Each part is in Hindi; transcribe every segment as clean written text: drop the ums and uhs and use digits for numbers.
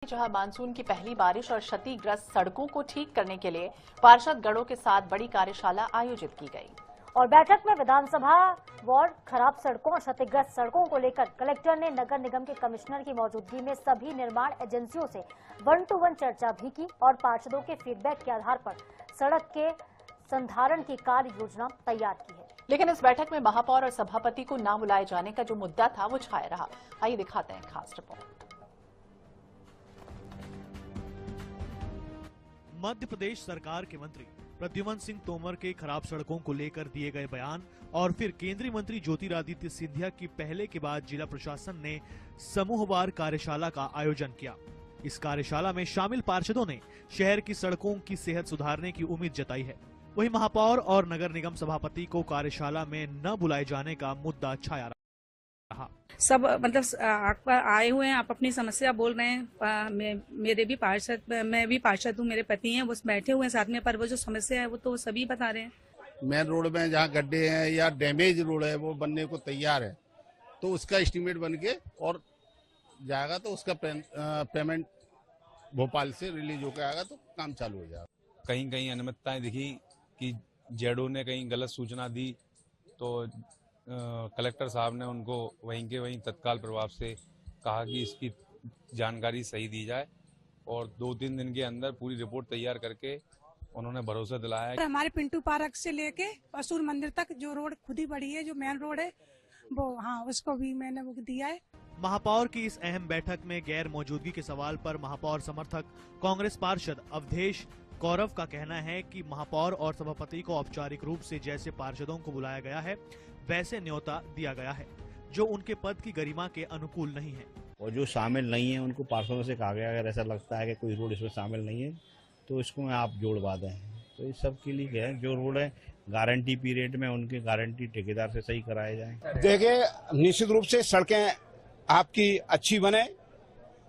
जहां मानसून की पहली बारिश और क्षतिग्रस्त सड़कों को ठीक करने के लिए पार्षद गणों के साथ बड़ी कार्यशाला आयोजित की गई। और बैठक में विधानसभा वार्ड खराब सड़कों और क्षतिग्रस्त सड़कों को लेकर कलेक्टर ने नगर निगम के कमिश्नर की मौजूदगी में सभी निर्माण एजेंसियों से 1-to-1 चर्चा भी की और पार्षदों के फीडबैक के आधार पर सड़क के संधारण की कार्य योजना तैयार की है। लेकिन इस बैठक में महापौर और सभापति को न बुलाए जाने का जो मुद्दा था वो छाया रहा। आइए दिखाते हैं खास रिपोर्ट। मध्य प्रदेश सरकार के मंत्री प्रद्युमन सिंह तोमर के खराब सड़कों को लेकर दिए गए बयान और फिर केंद्रीय मंत्री ज्योतिरादित्य सिंधिया की पहले के बाद जिला प्रशासन ने समूहवार कार्यशाला का आयोजन किया। इस कार्यशाला में शामिल पार्षदों ने शहर की सड़कों की सेहत सुधारने की उम्मीद जताई है। वहीं महापौर और नगर निगम सभापति को कार्यशाला में न बुलाए जाने का मुद्दा छाया रहा। सब मतलब आप आए हुए हैं, आप अपनी समस्या बोल रहे हैं। मेरे भी पार्षद, मैं भी पार्षद हूँ, मेरे पति हैं, वो बैठे हुए हैं साथ में, पर वो जो समस्या है वो तो सभी बता रहे हैं। मेन रोड में जहाँ गड्ढे हैं या डैमेज रोड है वो बनने को तैयार है, तो उसका एस्टीमेट बन के और जाएगा, तो उसका पेमेंट भोपाल से रिलीज होकर आएगा तो काम चालू हो जाएगा। कहीं कहीं अनियमितताएं दिखी कि जेडो ने कहीं गलत सूचना दी, तो कलेक्टर साहब ने उनको वहीं के वहीं तत्काल प्रभाव से कहा कि इसकी जानकारी सही दी जाए और 2-3 दिन के अंदर पूरी रिपोर्ट तैयार करके उन्होंने भरोसा दिलाया। हमारे पिंटू पार्क से लेके असूर मंदिर तक जो रोड खुद ही बड़ी है, जो मेन रोड है वो, हाँ, उसको भी मैंने वो दिया है। महापौर की इस अहम बैठक में गैर मौजूदगी के सवाल पर महापौर समर्थक कांग्रेस पार्षद अवधेश गौरव का कहना है कि महापौर और सभापति को औपचारिक रूप से जैसे पार्षदों को बुलाया गया है वैसे न्योता दिया गया है, जो उनके पद की गरिमा के अनुकूल नहीं है। और जो शामिल नहीं है उनको पार्षदों से कहा गया, अगर ऐसा लगता है कि कोई रोड इसमें शामिल नहीं है तो इसको आप जोड़वा दें। तो इस सब के लिए है, जो रोड है गारंटी पीरियड में उनके गारंटी ठेकेदार से सही कराए जाए। देखिए, निश्चित रूप से सड़कें आपकी अच्छी बने,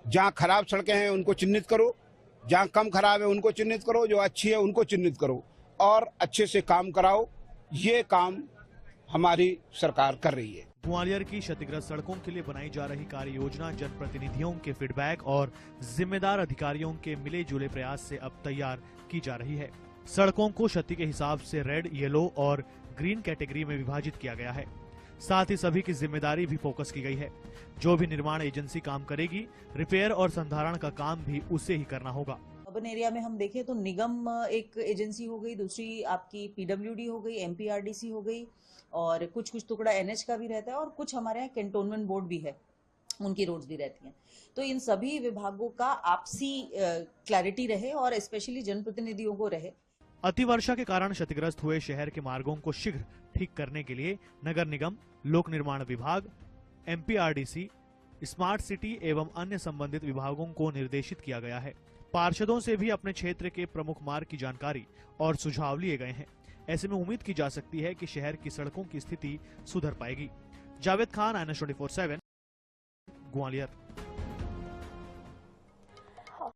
जहाँ खराब सड़कें हैं उनको चिन्हित करो, जहाँ कम खराब है उनको चिन्हित करो, जो अच्छी है उनको चिन्हित करो और अच्छे से काम कराओ। ये काम हमारी सरकार कर रही है। ग्वालियर की क्षतिग्रस्त सड़कों के लिए बनाई जा रही कार्य योजना जनप्रतिनिधियों के फीडबैक और जिम्मेदार अधिकारियों के मिले जुले प्रयास से अब तैयार की जा रही है। सड़कों को क्षति के हिसाब से रेड, येलो और ग्रीन कैटेगरी में विभाजित किया गया है। साथ ही सभी की जिम्मेदारी भी फोकस की गई है। जो भी निर्माण एजेंसी काम करेगी, रिपेयर और संधारण का काम भी उसे ही करना होगा। अर्बन एरिया में हम देखें तो निगम एक एजेंसी हो गई, दूसरी आपकी पीडब्ल्यूडी हो गई, एमपीआरडीसी हो गई और कुछ टुकड़ा एनएच का भी रहता है और कुछ हमारे यहाँ कैंटोनमेंट बोर्ड भी है, उनकी रोड्स भी रहती हैं। तो इन सभी विभागों का आपसी क्लैरिटी रहे और स्पेशली जनप्रतिनिधियों को रहे। अतिवर्षा के कारण क्षतिग्रस्त हुए शहर के मार्गों को शीघ्र ठीक करने के लिए नगर निगम, लोक निर्माण विभाग, एमपीआरडीसी, स्मार्ट सिटी एवं अन्य संबंधित विभागों को निर्देशित किया गया है। पार्षदों से भी अपने क्षेत्र के प्रमुख मार्ग की जानकारी और सुझाव लिए गए हैं। ऐसे में उम्मीद की जा सकती है कि शहर की सड़कों की स्थिति सुधर पाएगी। जावेद खान, INS 24/7, ग्वालियर।